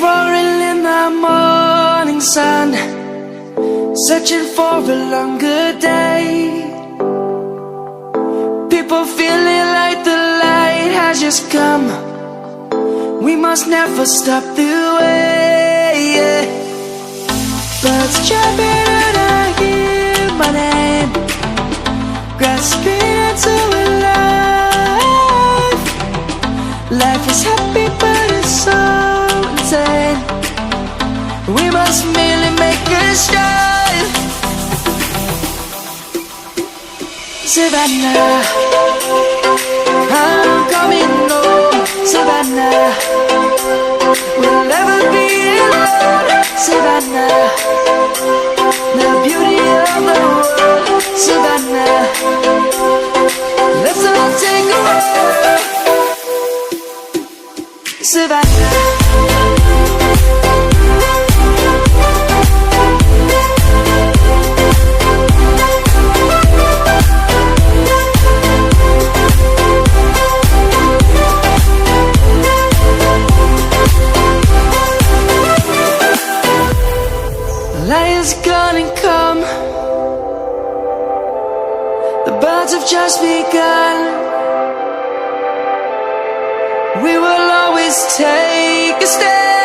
roaring in the morning sun, searching for a longer day. People feeling like the light has just come. We must never stop the way, yeah. Birds jumping and I hear my name, grasping into a life. Life is happy but it's so insane. We must merely make a start. Savannah, I'm coming home. Savannah, we'll never be alone. Savannah, the beauty of the world. Savannah, let's all take a walk. Savannah, light is gonna come. The birds have just begun. We will always take a stand.